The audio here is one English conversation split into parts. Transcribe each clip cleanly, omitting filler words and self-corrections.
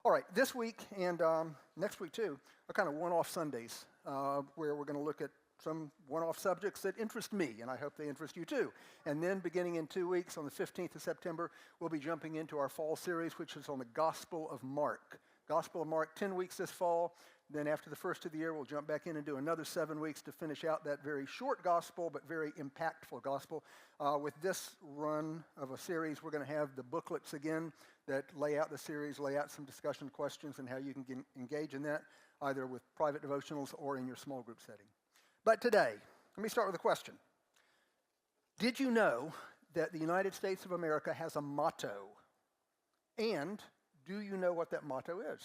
All right, this week and next week too are kind of one-off Sundays where we're going to look at some one-off subjects that interest me, and I hope they interest you too. And then beginning in 2 weeks, on the 15th of September, we'll be jumping into our fall series, which is on the Gospel of Mark. Gospel of Mark, 10 weeks this fall. Then after the first of the year, we'll jump back in and do another 7 weeks to finish out that very short gospel, but very impactful gospel. With this run of a series, we're going to have the booklets again that lay out the series, lay out some discussion questions and how you can engage in that, either with private devotionals or in your small group setting. But today, let me start with a question. Did you know that the United States of America has a motto? And do you know what that motto is?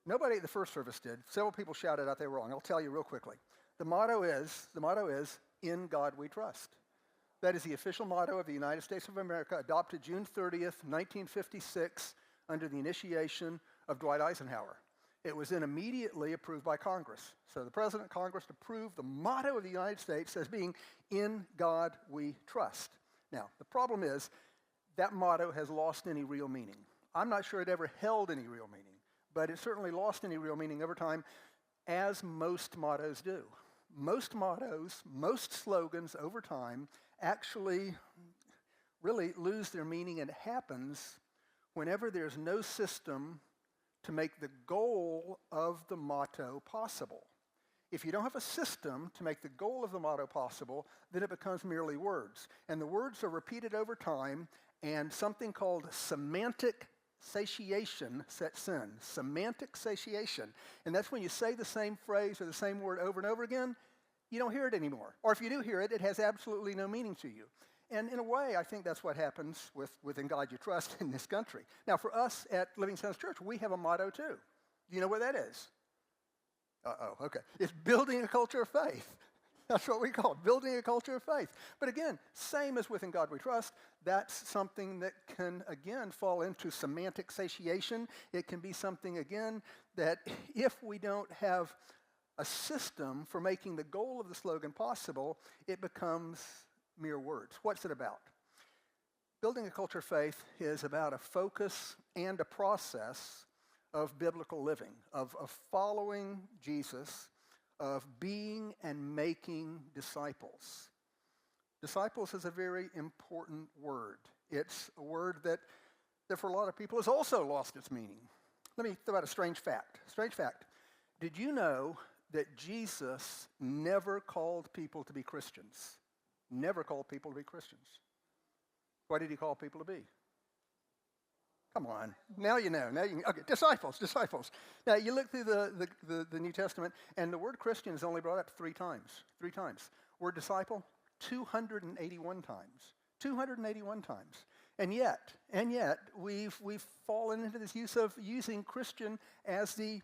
Nobody at the first service did. Several people shouted out they were wrong. I'll tell you real quickly. The motto is, "In God We Trust." That is the official motto of the United States of America, adopted June 30th, 1956, under the initiation of Dwight Eisenhower. It was then immediately approved by Congress. So the President and Congress approved the motto of the United States as being, "In God We Trust." Now, the problem is that motto has lost any real meaning. I'm not sure it ever held any real meaning, but it certainly lost any real meaning over time, as most mottos do. Most mottos, most slogans over time actually really lose their meaning, and it happens whenever there's no system to make the goal of the motto possible. If you don't have a system to make the goal of the motto possible, then it becomes merely words. And the words are repeated over time, and something called semantic satiation sets in. Semantic satiation. And that's when you say the same phrase or the same word over and over again, you don't hear it anymore. Or if you do hear it, it has absolutely no meaning to you. And in a way, I think that's what happens with In God You Trust in this country. Now, for us at Living Stones Church, we have a motto too. Do you know what that is? Okay. It's building a culture of faith. That's what we call it, building a culture of faith. But again, same as with In God We Trust, that's something that can, again, fall into semantic satiation. It can be something, again, that if we don't have a system for making the goal of the slogan possible, it becomes mere words. What's it about? Building a culture of faith is about a focus and a process of biblical living, of following Jesus, of being and making disciples. Disciples is a very important word. It's a word that for a lot of people has also lost its meaning. Let me throw out a strange fact. Strange fact. Did you know that Jesus never called people to be Christians? Never called people to be Christians. What did he call people to be? Come on, now you know. Okay, disciples. Now you look through the New Testament, and the word Christian is only brought up three times. Word disciple, 281 times. 281 times. And yet, we've fallen into this use of using Christian as the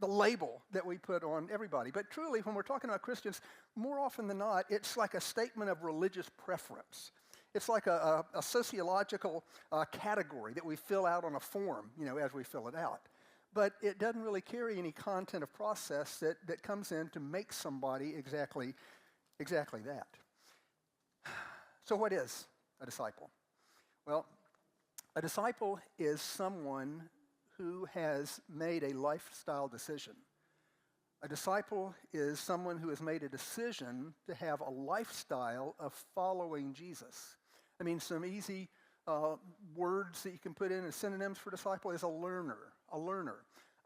label that we put on everybody. But truly, when we're talking about Christians, more often than not, it's like a statement of religious preference. It's like a sociological category that we fill out on a form, as we fill it out. But it doesn't really carry any content of process that comes in to make somebody exactly that. So what is a disciple? Well, a disciple is someone who has made a lifestyle decision. A disciple is someone who has made a decision to have a lifestyle of following Jesus. I mean, some easy words that you can put in as synonyms for disciple is a learner,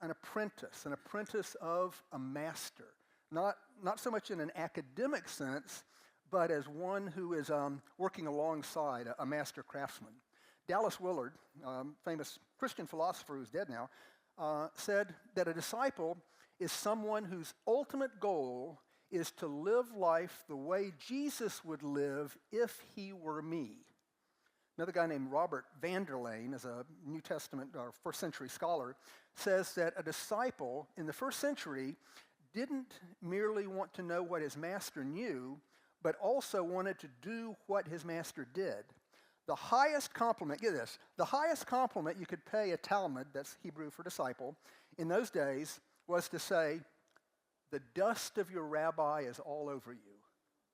an apprentice of a master. Not so much in an academic sense, but as one who is working alongside a master craftsman. Dallas Willard, famous Christian philosopher who's dead now, said that a disciple is someone whose ultimate goal is to live life the way Jesus would live if he were me. Another guy named Robert Vanderlane, is a New Testament or first century scholar, says that a disciple in the first century didn't merely want to know what his master knew, but also wanted to do what his master did. The highest compliment, get this, the highest compliment you could pay a Talmud, that's Hebrew for disciple, in those days was to say, "The dust of your rabbi is all over you."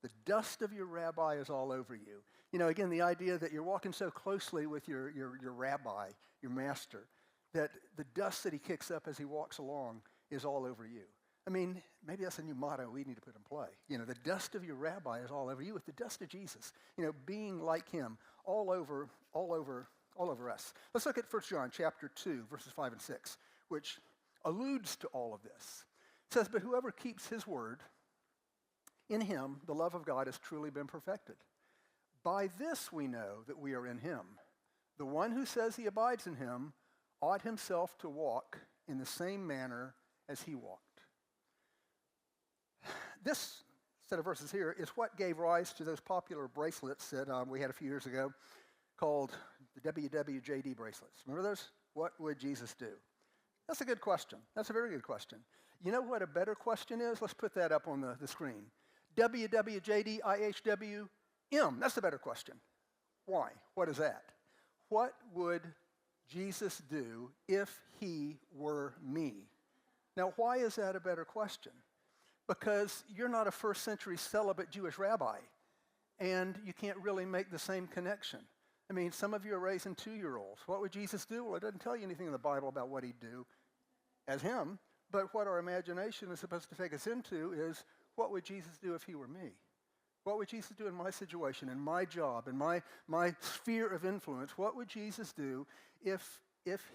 The dust of your rabbi is all over you. You know, again, the idea that you're walking so closely with your rabbi, your master, that the dust that he kicks up as he walks along is all over you. I mean, maybe that's a new motto we need to put in play. You know, the dust of your rabbi is all over you with the dust of Jesus. You know, being like him all over us. Let's look at 1 John chapter 2, verses 5 and 6, which alludes to all of this. It says, but whoever keeps his word, in him the love of God has truly been perfected. By this we know that we are in him. The one who says he abides in him ought himself to walk in the same manner as he walked. This set of verses here is what gave rise to those popular bracelets that we had a few years ago called the WWJD bracelets. Remember those? What would Jesus do? That's a good question. That's a very good question. You know what a better question is? Let's put that up on the screen. WWJDIHWM. That's the better question. Why? What is that? What would Jesus do if he were me? Now, why is that a better question? Because you're not a first century celibate Jewish rabbi, and you can't really make the same connection. I mean, some of you are raising 2-year-olds. What would Jesus do? Well, it doesn't tell you anything in the Bible about what he'd do as him, but what our imagination is supposed to take us into is, what would Jesus do if he were me? What would Jesus do in my situation, in my job, in my sphere of influence? What would Jesus do if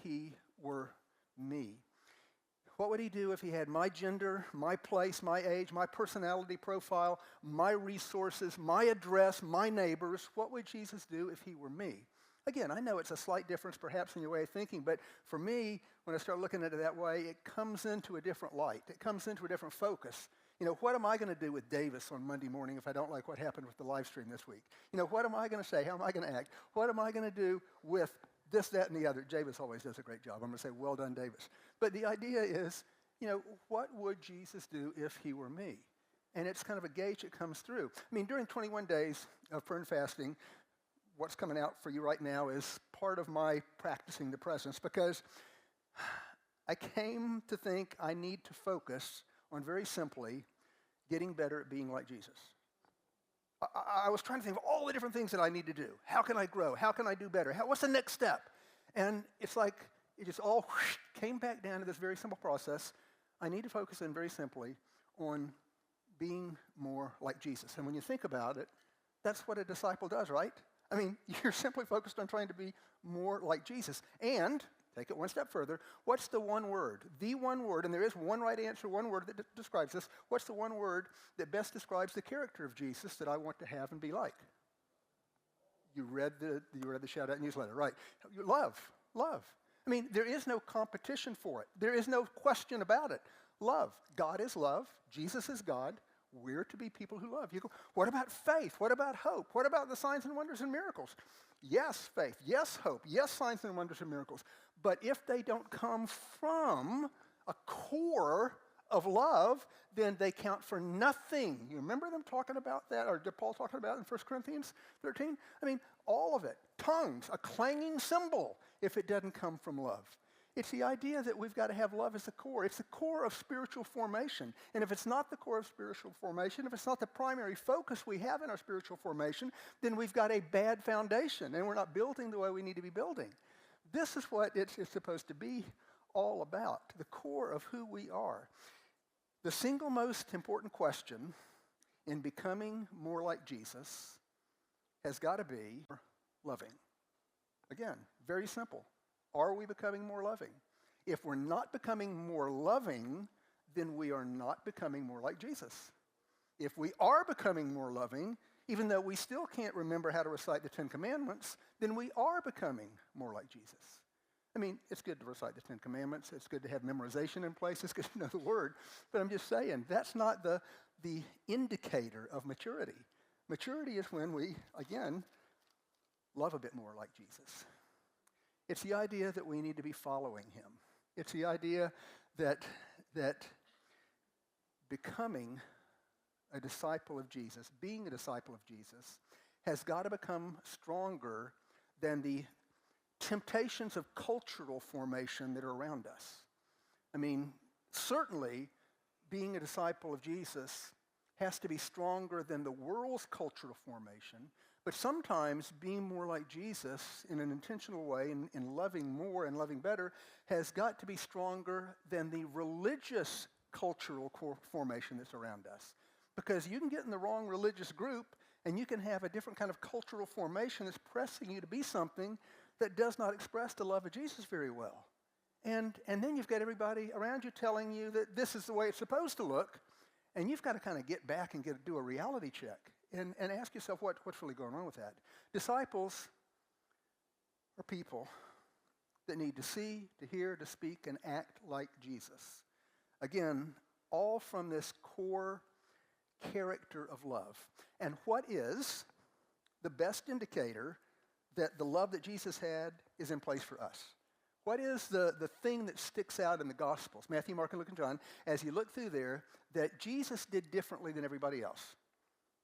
he were me? What would he do if he had my gender, my place, my age, my personality profile, my resources, my address, my neighbors? What would Jesus do if he were me? Again, I know it's a slight difference perhaps in your way of thinking, but for me, when I start looking at it that way, it comes into a different light. It comes into a different focus. You know, what am I going to do with Davis on Monday morning if I don't like what happened with the live stream this week? You know, what am I going to say? How am I going to act? What am I going to do with this, that, and the other? Davis always does a great job. I'm going to say, well done, Davis. But the idea is, you know, what would Jesus do if he were me? And it's kind of a gauge that comes through. I mean, during 21 days of prayer and fasting, what's coming out for you right now is part of my practicing the presence, because I came to think I need to focus on, very simply, getting better at being like Jesus. I was trying to think of all the different things that I need to do. How can I grow? How can I do better? What's the next step? And it's like it just all came back down to this very simple process. I need to focus in very simply on being more like Jesus. And when you think about it, that's what a disciple does, right? I mean, you're simply focused on trying to be more like Jesus. And, take it one step further, what's the one word? The one word, and there is one right answer, one word that describes this. What's the one word that best describes the character of Jesus that I want to have and be like? You read the Shout-Out newsletter, right? Love. I mean, there is no competition for it. There is no question about it. Love. God is love. Jesus is God. We're to be people who love. You go, what about faith? What about hope? What about the signs and wonders and miracles? Yes, faith. Yes, hope. Yes, signs and wonders and miracles. But if they don't come from a core of love, then they count for nothing. You remember them talking about that, or Paul talking about in 1 Corinthians 13? I mean, all of it. Tongues, a clanging cymbal, if it doesn't come from love. It's the idea that we've got to have love as the core. It's the core of spiritual formation. And if it's not the core of spiritual formation, if it's not the primary focus we have in our spiritual formation, then we've got a bad foundation, and we're not building the way we need to be building. This is what it's supposed to be all about, the core of who we are. The single most important question in becoming more like Jesus has got to be loving. Again, very simple. Are we becoming more loving? If we're not becoming more loving, then we are not becoming more like Jesus. If we are becoming more loving, even though we still can't remember how to recite the 10 Commandments, then we are becoming more like Jesus. I mean, it's good to recite the 10 Commandments. It's good to have memorization in place. It's good to know the Word. But I'm just saying, that's not the indicator of maturity. Maturity is when we, again, love a bit more like Jesus. It's the idea that we need to be following him. It's the idea that becoming a disciple of Jesus, being a disciple of Jesus, has got to become stronger than the temptations of cultural formation that are around us. I mean, certainly being a disciple of Jesus has to be stronger than the world's cultural formation, but sometimes being more like Jesus in an intentional way, in loving more and loving better, has got to be stronger than the religious cultural formation that's around us. Because you can get in the wrong religious group and you can have a different kind of cultural formation that's pressing you to be something that does not express the love of Jesus very well. And then you've got everybody around you telling you that this is the way it's supposed to look, and you've got to kind of get back and do a reality check and ask yourself what's really going on with that. Disciples are people that need to see, to hear, to speak, and act like Jesus. Again, all from this core character of love. And what is the best indicator that the love that Jesus had is in place for us? What is the thing that sticks out in the Gospels, Matthew, Mark, and Luke, and John, as you look through there, that Jesus did differently than everybody else?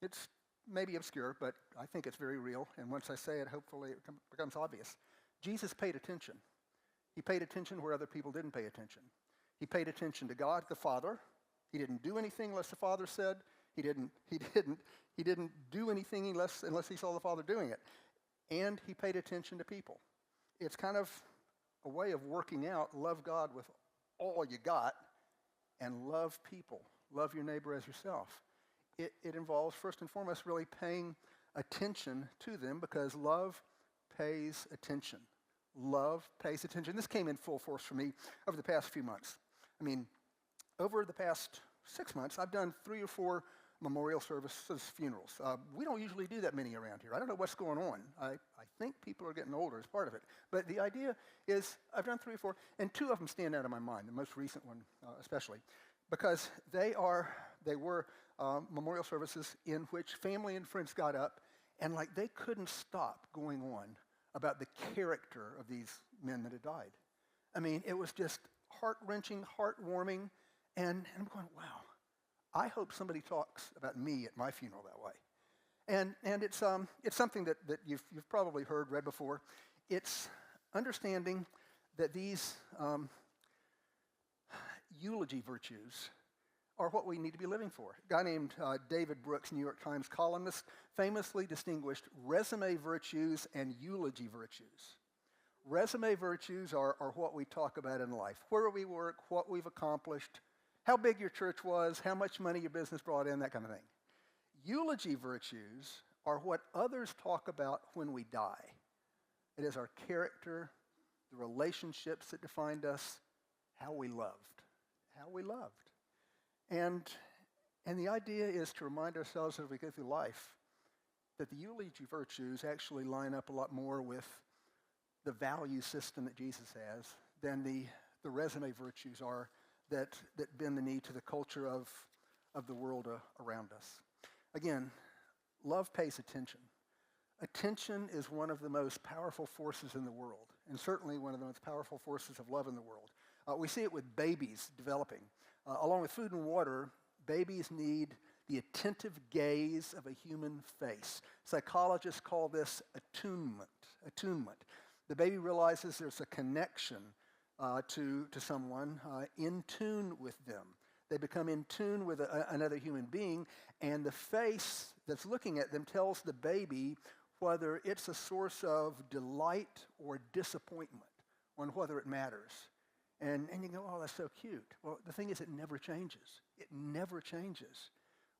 It's maybe obscure, but I think it's very real, and once I say it, hopefully it becomes obvious. Jesus paid attention. He paid attention where other people didn't pay attention. He paid attention to God, the Father. He didn't do anything unless the Father said. He didn't do anything unless he saw the Father doing it. And he paid attention to people. It's kind of a way of working out, love God with all you got and love people. Love your neighbor as yourself. It involves, first and foremost, really paying attention to them, because love pays attention. Love pays attention. This came in full force for me over the past few months. I mean, over the past 6 months, I've done 3 or 4 memorial services, funerals. We don't usually do that many around here. I don't know what's going on. I think people are getting older as part of it. But the idea is I've done 3 or 4, and 2 of them stand out in my mind, the most recent one especially, because they were memorial services in which family and friends got up, and like they couldn't stop going on about the character of these men that had died. I mean, it was just heart-wrenching, heartwarming, and I'm going, wow. I hope somebody talks about me at my funeral that way. And it's something that you've probably heard, read before. It's understanding that these eulogy virtues are what we need to be living for. A guy named David Brooks, New York Times columnist, famously distinguished resume virtues and eulogy virtues. Resume virtues are what we talk about in life, where we work, what we've accomplished, how big your church was, how much money your business brought in, that kind of thing. Eulogy virtues are what others talk about when we die. It is our character, the relationships that defined us, how we loved. And the idea is to remind ourselves as we go through life that the eulogy virtues actually line up a lot more with the value system that Jesus has than the resume virtues are that bend the knee to the culture of the world around us. Again, love pays attention. Attention is one of the most powerful forces in the world, and certainly one of the most powerful forces of love in the world. We see it with babies developing. Along with food and water, babies need the attentive gaze of a human face. Psychologists call this attunement. The baby realizes there's a connection to someone in tune with them. They become in tune with another human being, and the face that's looking at them tells the baby whether it's a source of delight or disappointment, on whether it matters. And you go, oh, that's so cute. Well, the thing is, it never changes. It never changes.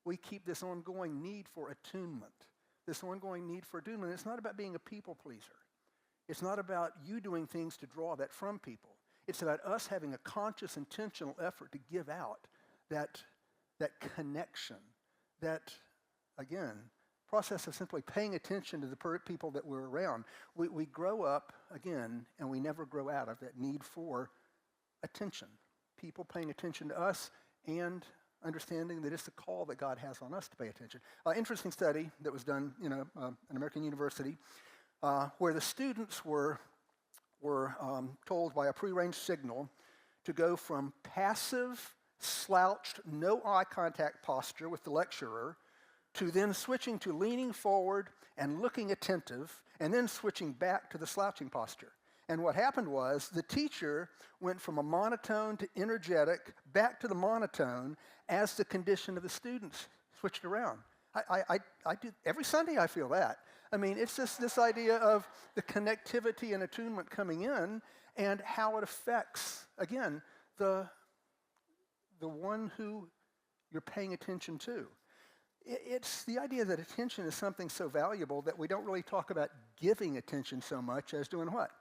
We keep this ongoing need for attunement, this ongoing need for attunement. It's not about being a people pleaser. It's not about you doing things to draw that from people. It's about us having a conscious, intentional effort to give out that connection, that, again, process of simply paying attention to the people that we're around. We grow up, again, and we never grow out of that need for attention. People paying attention to us and understanding that it's a call that God has on us to pay attention. Interesting study that was done, an American university, where the students were told by a prearranged signal to go from passive, slouched, no eye contact posture with the lecturer to then switching to leaning forward and looking attentive, and then switching back to the slouching posture. And what happened was the teacher went from a monotone to energetic back to the monotone as the condition of the students switched around. I do, every Sunday I feel that. I mean, it's just this idea of the connectivity and attunement coming in and how it affects, again, the one who you're paying attention to. It's the idea that attention is something so valuable that we don't really talk about giving attention so much as doing what?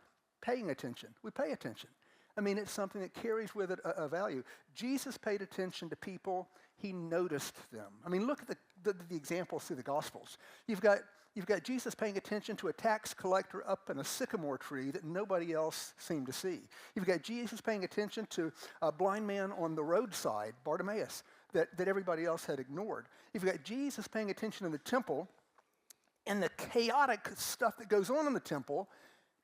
Paying attention. We pay attention. I mean, it's something that carries with it a value. Jesus paid attention to people. He noticed them. I mean, look at the examples through the Gospels. You've got Jesus paying attention to a tax collector up in a sycamore tree that nobody else seemed to see. You've got Jesus paying attention to a blind man on the roadside, Bartimaeus, that everybody else had ignored. You've got Jesus paying attention in the temple and the chaotic stuff that goes on in the temple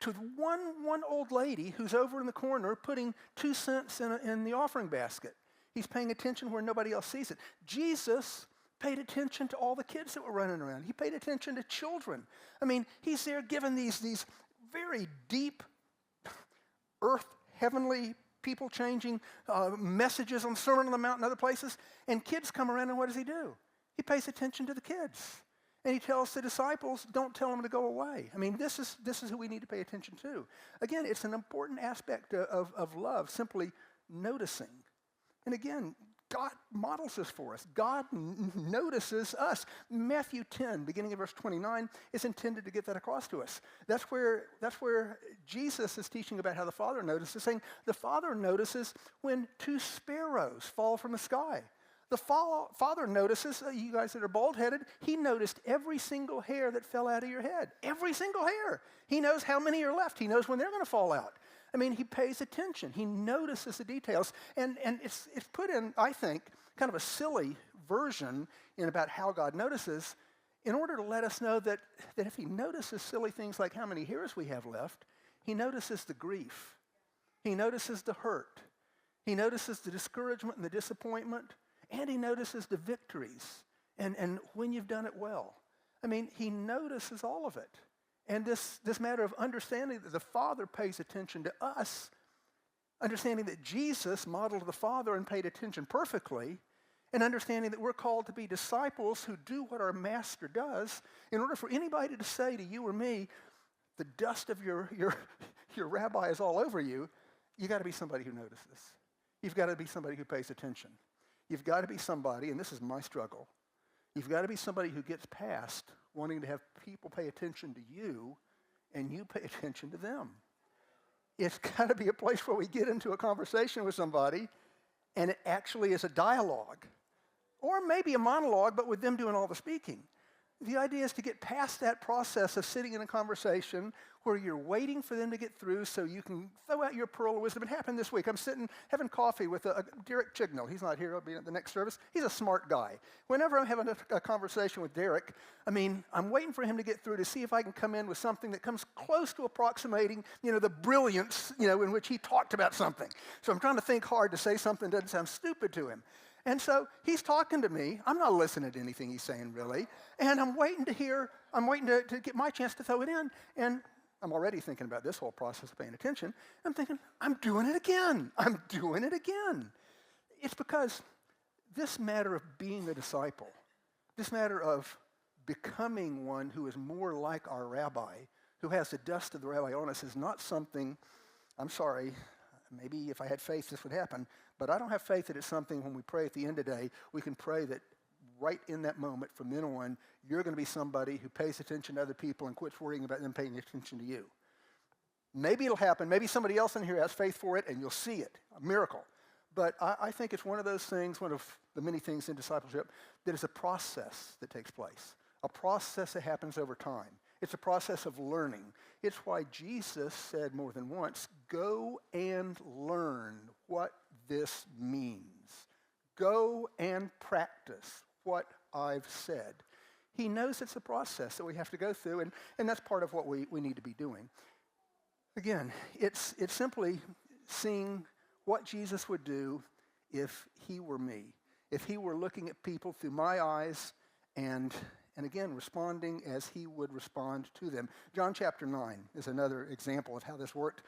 to one old lady who's over in the corner putting 2 cents in the offering basket. He's paying attention where nobody else sees it. Jesus paid attention to all the kids that were running around. He paid attention to children. I mean, he's there giving these very deep, earth, heavenly, people-changing messages on Sermon on the Mount and other places, and kids come around, and what does he do? He pays attention to the kids. And he tells the disciples, don't tell them to go away. I mean, this is who we need to pay attention to. Again, it's an important aspect of love, simply noticing. And again, God models this for us. God notices us. Matthew 10, beginning of verse 29, is intended to get that across to us. That's where Jesus is teaching about how the Father notices, saying the Father notices when 2 sparrows fall from the sky. The Father notices, you guys that are bald-headed, he noticed every single hair that fell out of your head. Every single hair. He knows how many are left. He knows when they're going to fall out. I mean, he pays attention. He notices the details. And it's put in, I think, kind of a silly version in about how God notices in order to let us know that if he notices silly things like how many hairs we have left, he notices the grief. He notices the hurt. He notices the discouragement and the disappointment. And he notices the victories and when you've done it well. I mean, he notices all of it. And this matter of understanding that the Father pays attention to us, understanding that Jesus modeled the Father and paid attention perfectly, and understanding that we're called to be disciples who do what our Master does. In order for anybody to say to you or me, the dust of your rabbi is all over you, you got to be somebody who notices. You've got to be somebody who pays attention. You've got to be somebody, and this is my struggle, you've got to be somebody who gets past wanting to have people pay attention to you and you pay attention to them. It's got to be a place where we get into a conversation with somebody and it actually is a dialogue. Or maybe a monologue, but with them doing all the speaking. The idea is to get past that process of sitting in a conversation where you're waiting for them to get through so you can throw out your pearl of wisdom. It happened this week. I'm sitting having coffee with Derek Chignell. He's not here. He'll be at the next service. He's a smart guy. Whenever I'm having a conversation with Derek, I mean, I'm waiting for him to get through to see if I can come in with something that comes close to approximating, the brilliance, in which he talked about something. So I'm trying to think hard to say something that doesn't sound stupid to him. And so he's talking to me. I'm not listening to anything he's saying, really. And I'm waiting to get my chance to throw it in. And I'm already thinking about this whole process of paying attention. I'm thinking, I'm doing it again. I'm doing it again. It's because this matter of being a disciple, this matter of becoming one who is more like our rabbi, who has the dust of the rabbi on us, is not something, I'm sorry, maybe if I had faith this would happen, but I don't have faith that it's something when we pray at the end of the day, we can pray that right in that moment from then on, you're going to be somebody who pays attention to other people and quits worrying about them paying attention to you. Maybe it'll happen. Maybe somebody else in here has faith for it and you'll see it, a miracle. But I think it's one of those things, one of the many things in discipleship, that is a process that takes place, a process that happens over time. It's a process of learning. It's why Jesus said more than once, go and learn what this means. Go and practice what I've said. He knows it's a process that we have to go through, and that's part of what we need to be doing. Again, it's simply seeing what Jesus would do if he were me, if he were looking at people through my eyes and again, responding as he would respond to them. John chapter 9 is another example of how this worked.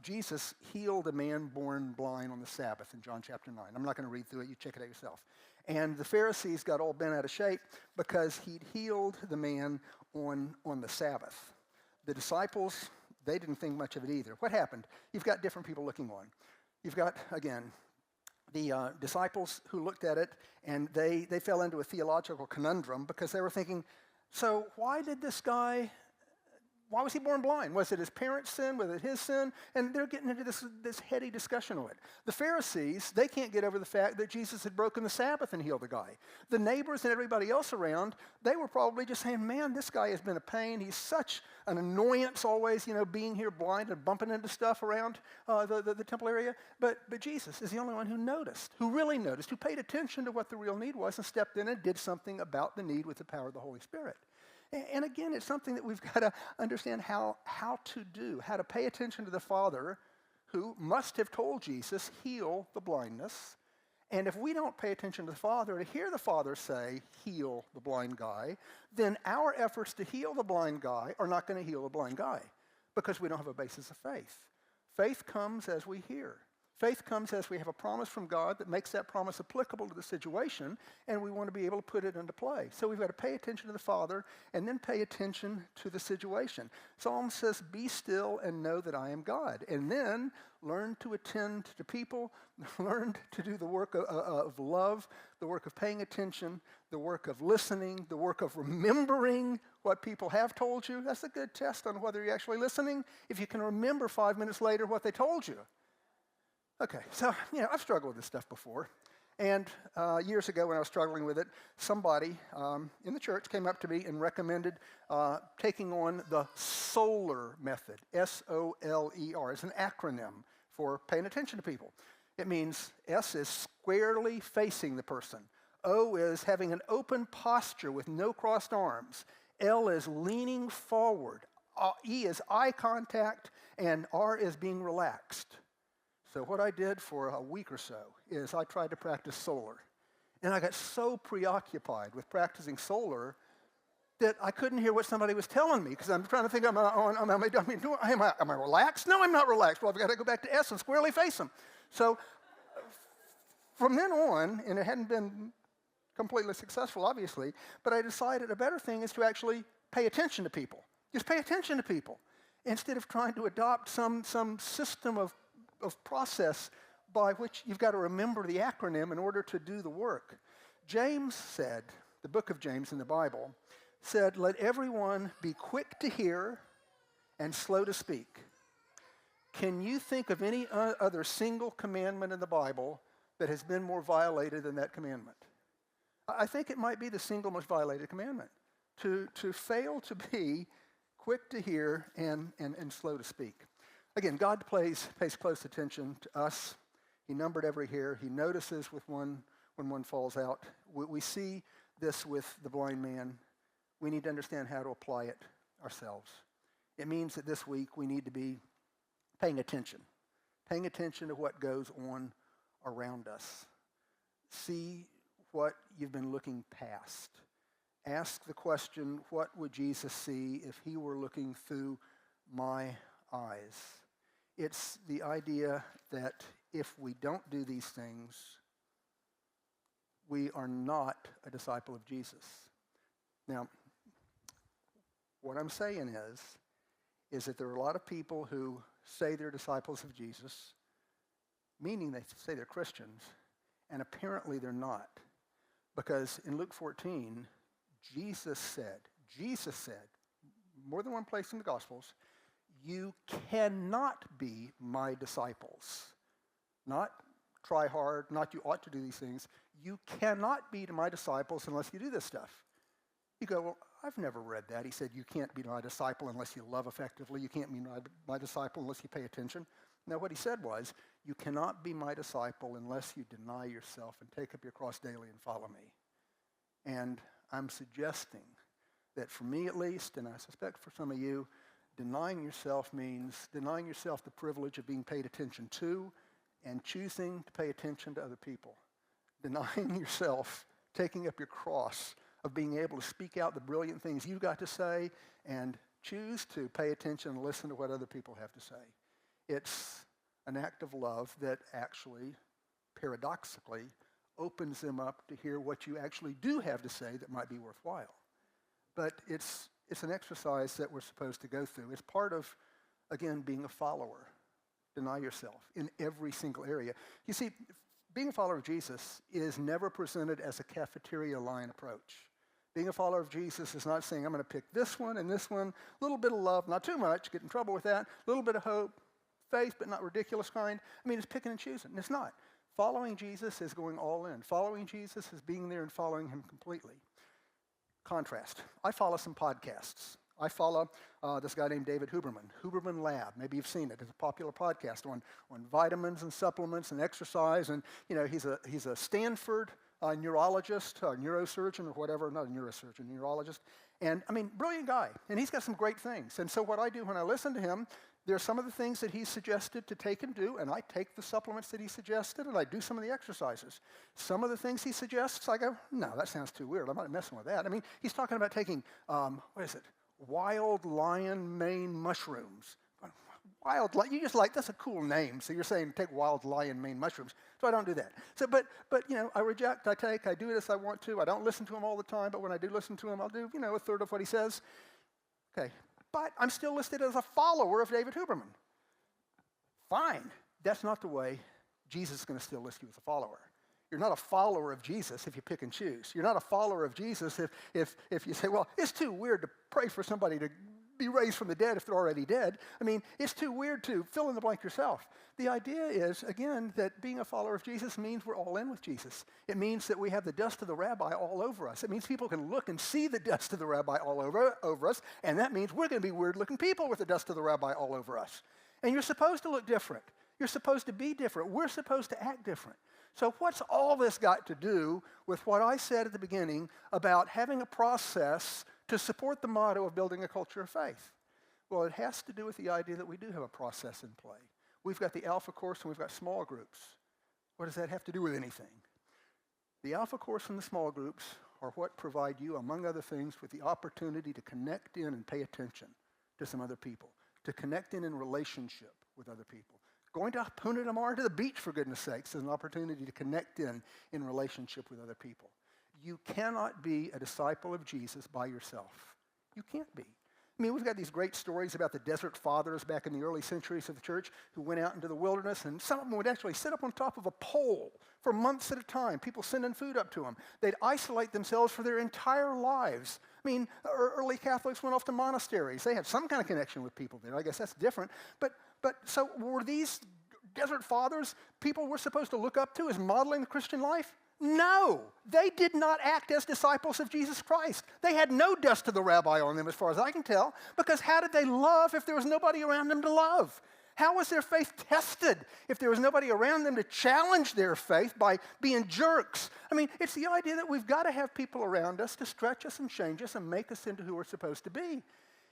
Jesus healed a man born blind on the Sabbath in John chapter 9. I'm not going to read through it. You check it out yourself. And the Pharisees got all bent out of shape because he'd healed the man on the Sabbath. The disciples, they didn't think much of it either. What happened? You've got different people looking on. You've got, again, the disciples who looked at it, and they fell into a theological conundrum because they were thinking, so why was he born blind? Was it his parents' sin? Was it his sin? And they're getting into this heady discussion on it. The Pharisees, they can't get over the fact that Jesus had broken the Sabbath and healed the guy. The neighbors and everybody else around, they were probably just saying, man, this guy has been a pain. He's such an annoyance always, being here blind and bumping into stuff around the temple area. But Jesus is the only one who noticed, who really noticed, who paid attention to what the real need was and stepped in and did something about the need with the power of the Holy Spirit. And again, it's something that we've got to understand how to do, how to pay attention to the Father who must have told Jesus, heal the blindness. And if we don't pay attention to the Father, to hear the Father say, heal the blind guy, then our efforts to heal the blind guy are not going to heal the blind guy because we don't have a basis of faith. Faith comes as we hear. Faith comes as we have a promise from God that makes that promise applicable to the situation, and we want to be able to put it into play. So we've got to pay attention to the Father and then pay attention to the situation. Psalm says, be still and know that I am God. And then learn to attend to people, learn to do the work of love, the work of paying attention, the work of listening, the work of remembering what people have told you. That's a good test on whether you're actually listening, if you can remember 5 minutes later what they told you. Okay, so, I've struggled with this stuff before. And years ago when I was struggling with it, somebody in the church came up to me and recommended taking on the SOLER method, S-O-L-E-R. It's an acronym for paying attention to people. It means S is squarely facing the person. O is having an open posture with no crossed arms. L is leaning forward. E is eye contact, and R is being relaxed. So what I did for a week or so is I tried to practice SOLER. And I got so preoccupied with practicing SOLER that I couldn't hear what somebody was telling me because I'm trying to think, am I relaxed? No, I'm not relaxed. Well, I've got to go back to S and squarely face them. So from then on, and it hadn't been completely successful, obviously, but I decided a better thing is to actually pay attention to people. Just pay attention to people instead of trying to adopt some system of process by which you've got to remember the acronym in order to do the work. James said, the book of James in the Bible, said, let everyone be quick to hear and slow to speak. Can you think of any other single commandment in the Bible that has been more violated than that commandment? I think it might be the single most violated commandment, to fail to be quick to hear and slow to speak. Again, God pays close attention to us. He numbered every hair. He notices when one falls out. We see this with the blind man. We need to understand how to apply it ourselves. It means that this week we need to be paying attention to what goes on around us. See what you've been looking past. Ask the question, what would Jesus see if he were looking through my eyes? It's the idea that if we don't do these things, we are not a disciple of Jesus. Now, what I'm saying is that there are a lot of people who say they're disciples of Jesus, meaning they say they're Christians, and apparently they're not. Because in Luke 14, Jesus said, more than one place in the Gospels, you cannot be my disciples. Not try hard, not you ought to do these things. You cannot be my disciples unless you do this stuff. You go, well, I've never read that. He said, you can't be my disciple unless you love effectively. You can't be my disciple unless you pay attention. No, what he said was, you cannot be my disciple unless you deny yourself and take up your cross daily and follow me. And I'm suggesting that for me at least, and I suspect for some of you, denying yourself means denying yourself the privilege of being paid attention to and choosing to pay attention to other people. Denying yourself taking up your cross of being able to speak out the brilliant things you've got to say and choose to pay attention and listen to what other people have to say. It's an act of love that actually, paradoxically, opens them up to hear what you actually do have to say that might be worthwhile. But it's an exercise that we're supposed to go through. It's part of, again, being a follower. Deny yourself in every single area. You see, being a follower of Jesus is never presented as a cafeteria line approach. Being a follower of Jesus is not saying, I'm going to pick this one and this one, a little bit of love, not too much, get in trouble with that, a little bit of hope, faith, but not ridiculous kind. I mean, it's picking and choosing. It's not. Following Jesus is going all in. Following Jesus is being there and following him completely. Contrast. I follow some podcasts. I follow this guy named David Huberman Lab. Maybe you've seen it. It's a popular podcast on vitamins and supplements and exercise. And he's a Stanford neurologist, neurosurgeon or whatever, not a neurosurgeon, neurologist. And I mean, brilliant guy. And he's got some great things. And so what I do when I listen to him, there are some of the things that he suggested to take and do, and I take the supplements that he suggested, and I do some of the exercises. Some of the things he suggests, I go, no, that sounds too weird. I'm not messing with that. I mean, he's talking about taking, wild lion mane mushrooms. You just like, that's a cool name. So you're saying take wild lion mane mushrooms. So I don't do that. So, but I reject, I do it as I want to. I don't listen to him all the time, but when I do listen to him, I'll do, a third of what he says. Okay. But I'm still listed as a follower of David Huberman. Fine. That's not the way Jesus is going to still list you as a follower. You're not a follower of Jesus if you pick and choose. You're not a follower of Jesus if you say, well, it's too weird to pray for somebody to be raised from the dead if they're already dead. I mean, it's too weird to fill in the blank yourself. The idea is, again, that being a follower of Jesus means we're all in with Jesus. It means that we have the dust of the rabbi all over us. It means people can look and see the dust of the rabbi all over us, and that means we're going to be weird-looking people with the dust of the rabbi all over us. And you're supposed to look different. You're supposed to be different. We're supposed to act different. So what's all this got to do with what I said at the beginning about having a process to support the motto of building a culture of faith? Well, it has to do with the idea that we do have a process in play. We've got the Alpha Course and we've got small groups. What does that have to do with anything? The Alpha Course and the small groups are what provide you, among other things, with the opportunity to connect in and pay attention to some other people, to connect in relationship with other people. Going to Punta de Mar to the beach, for goodness sakes, is an opportunity to connect in relationship with other people. You cannot be a disciple of Jesus by yourself. You can't be. I mean, we've got these great stories about the desert fathers back in the early centuries of the church who went out into the wilderness, and some of them would actually sit up on top of a pole for months at a time, people sending food up to them. They'd isolate themselves for their entire lives. I mean, early Catholics went off to monasteries. They had some kind of connection with people there. I guess that's different. But so were these desert fathers people we're supposed to look up to as modeling the Christian life? No, they did not act as disciples of Jesus Christ. They had no dust of the rabbi on them as far as I can tell, because how did they love if there was nobody around them to love? How was their faith tested if there was nobody around them to challenge their faith by being jerks? I mean, it's the idea that we've got to have people around us to stretch us and change us and make us into who we're supposed to be.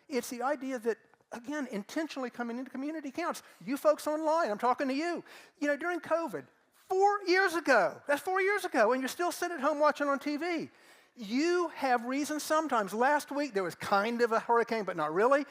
It's the idea that, again, intentionally coming into community counts. You folks online, I'm talking to you. During COVID, 4 years ago, that's 4 years ago, and you're still sitting at home watching on TV. You have reasons sometimes. Last week, there was kind of a hurricane, but not really.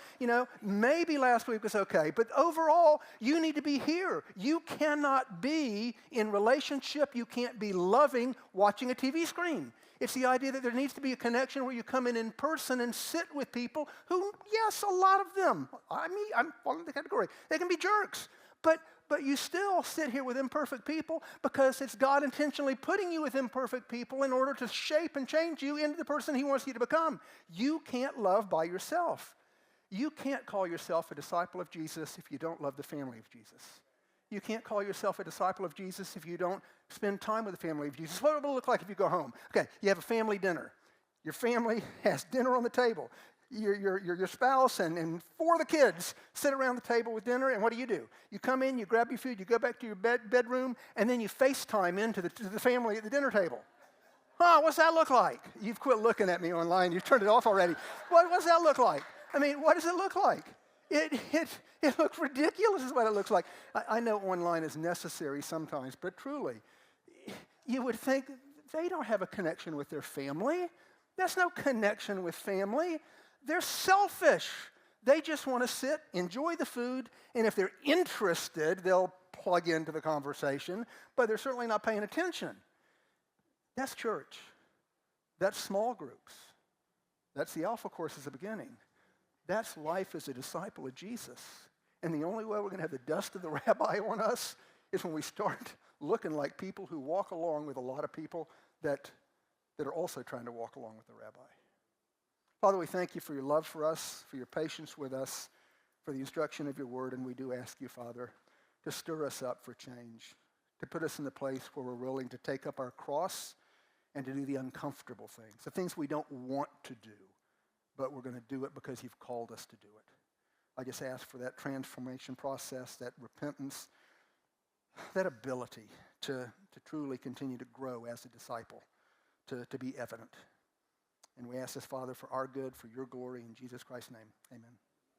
Maybe last week was okay. But overall, you need to be here. You cannot be in relationship. You can't be loving watching a TV screen. It's the idea that there needs to be a connection where you come in person and sit with people who, yes, a lot of them, I'm falling in the category, they can be jerks. But you still sit here with imperfect people because it's God intentionally putting you with imperfect people in order to shape and change you into the person He wants you to become. You can't love by yourself. You can't call yourself a disciple of Jesus if you don't love the family of Jesus. You can't call yourself a disciple of Jesus if you don't spend time with the family of Jesus. What will it look like if you go home? Okay, you have a family dinner. Your family has dinner on the table. Your spouse and 4 of the kids sit around the table with dinner, and what do? You come in, you grab your food, you go back to your bedroom, and then you FaceTime into the family at the dinner table. What's that look like? You've quit looking at me online. You've turned it off already. What's that look like? I mean, what does it look like? It looks ridiculous is what it looks like. I know online is necessary sometimes, but truly, you would think they don't have a connection with their family. There's no connection with family. They're selfish. They just want to sit, enjoy the food, and if they're interested, they'll plug into the conversation, but they're certainly not paying attention. That's church. That's small groups. That's the Alpha Course as a beginning. That's life as a disciple of Jesus. And the only way we're going to have the dust of the rabbi on us is when we start looking like people who walk along with a lot of people that are also trying to walk along with the rabbi. Father, we thank you for your love for us, for your patience with us, for the instruction of your word, and we do ask you, Father, to stir us up for change, to put us in the place where we're willing to take up our cross and to do the uncomfortable things, the things we don't want to do, but we're going to do it because you've called us to do it. I just ask for that transformation process, that repentance, that ability to truly continue to grow as a disciple, to be evident. And we ask this, Father, for our good, for your glory, in Jesus Christ's name. Amen.